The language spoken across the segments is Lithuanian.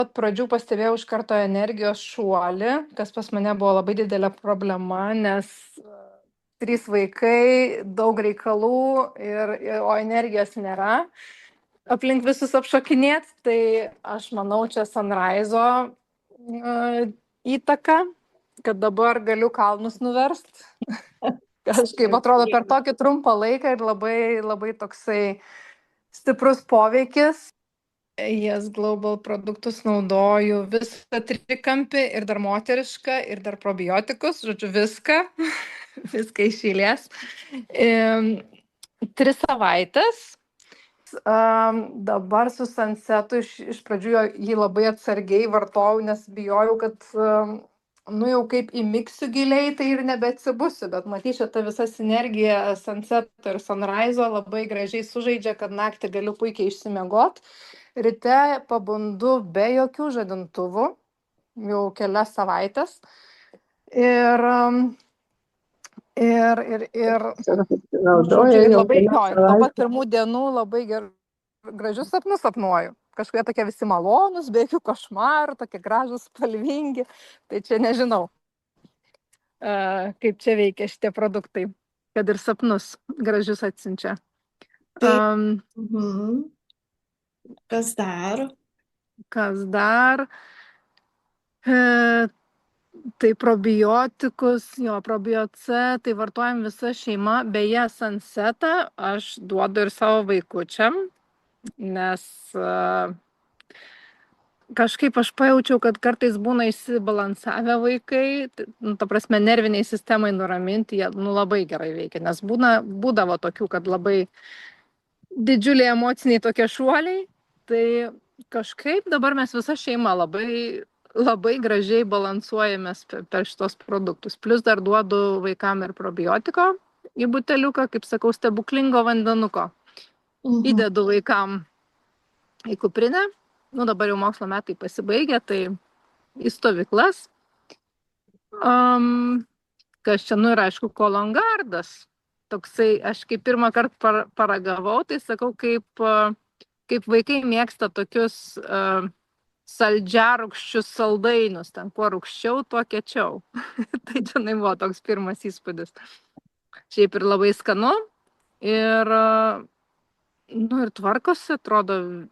pat pradžių pastebėjau iš karto energijos šuolį, kas pas mane buvo labai didelė problema, nes 3 vaikai, daug reikalų, o energijos nėra. Aplink visus apšokinėt, tai aš manau, čia Sunrise'o įtaka, kad dabar galiu kalnus nuverst. Kažkaip atrodo per tokį trumpą laiką ir labai, labai toksai stiprus poveikis. Yes Global produktus naudoju visą trikampį ir dar moterišką, ir dar probiotikus, žodžiu viską, viską iš eilės. 3 savaitės. Dabar su Sunsetu iš pradžių jį labai atsargiai vartojau, nes bijojau, kad jau kaip įmiksiu giliai, tai ir nebeatsibusiu, bet matyčiau, ta visa sinergija Sunseto ir Sunrise'o labai gražiai sužaidžia, kad naktį galiu puikiai išsimiegot. Ryte pabundu be jokių žadintuvų, jau kelias savaitės. Ir žodžiu, ir labai, nuo pat pirmų dienų labai gražius sapnus sapnuoju. Kažkokie tokie visi malonus, be jokių košmarų, tokie gražus, spalvingi. Tai čia nežinau, kaip čia veikia šitie produktai, kad ir sapnus gražius atsiunčia. Kas dar? Kas dar? Tai probiotikus, probioc, tai vartojam visa šeima. Beje, Sunsetą aš duodu ir savo vaikučiam, nes kažkaip aš pajaučiau, kad kartais būna išsibalansavę vaikai, ta prasme nerviniai sistemai nuraminti, jie labai gerai veikia, nes būdavo tokių, kad labai didžiuliai emociniai tokie šuoliai, tai kažkaip dabar mes visa šeima labai gražiai balansuojamės per šitos produktus. Plus dar duodu vaikam ir probiotiko į buteliuką, kaip sakau, stebuklingo vandenuko. Įdedu vaikam į kuprinę. Dabar jau mokslo metai pasibaigė, tai į stovyklas. Kas čia, ir aišku, kolongardas. Toksai, aš kaip pirmą kartą paragavau, tai sakau, kaip vaikai mėgsta tokius saldžiarūgščius saldainius, ten kuo rūgščiau, tuo kiečiau. Tai čia buvo toks pirmas įspūdis. Šiaip ir labai skanu ir tvarkosi, atrodo,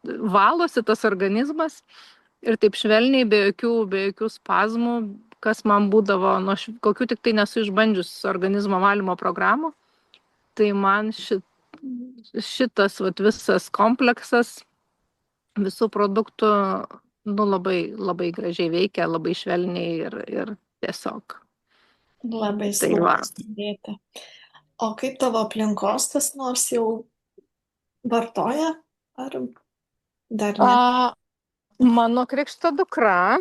valosi tas organizmas ir taip švelniai, be jokių spazmų, kas man būdavo, kokių tik tai nesu išbandžius organizmo valymo programų. Tai man šitas visas kompleksas visų produktų labai gražiai veikia, labai švelniai ir tiesiog. Labai smagu stebėti. O kaip tavo aplinkos kas nors jau vartoja? Ar dar ne? Mano krikšto dukra,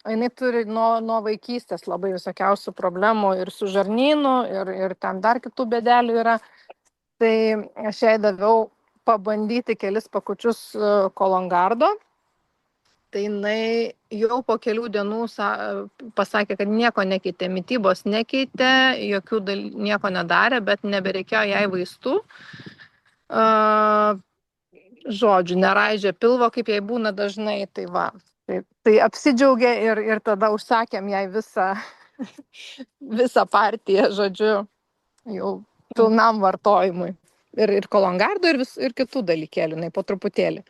jinai turi nuo vaikystės labai visokiausių problemų ir su žarnynu, ir ten dar kitų bėdelių yra. Tai aš jai daviau pabandyti kelis pakučius kolongardo. Tai jinai jau po kelių dienų pasakė, kad nieko nekeitė, mitybos nekeitė, nieko nedarė, bet nebereikėjo jai vaistų. Žodžiu, neraižė pilvo, kaip jai būna dažnai. Tai va, tai apsidžiaugė ir tada užsakėm jai visą partiją, žodžiu, jau pilnam vartojimui. Ir kolongardo, ir kitų dalykėlių, po truputėlį.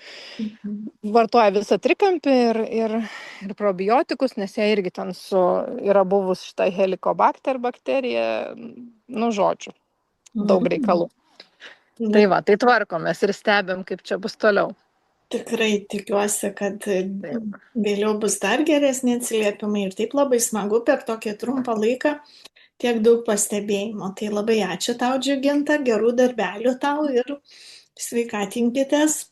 Vartoja visą trikampį ir probiotikus, nes jie irgi ten yra buvus šitą helikobakter bakteriją, žodžiu, daug reikalų. Tai va, tai tvarkomės ir stebim, kaip čia bus toliau. Tikrai tikiuosi, kad vėliau bus dar geresni atsiliepimai ir taip labai smagu per tokį trumpą laiką tiek daug pastebėjimo. Tai labai ačiū tau, Džiuginta, gerų darbelių tau ir sveikatinkitės.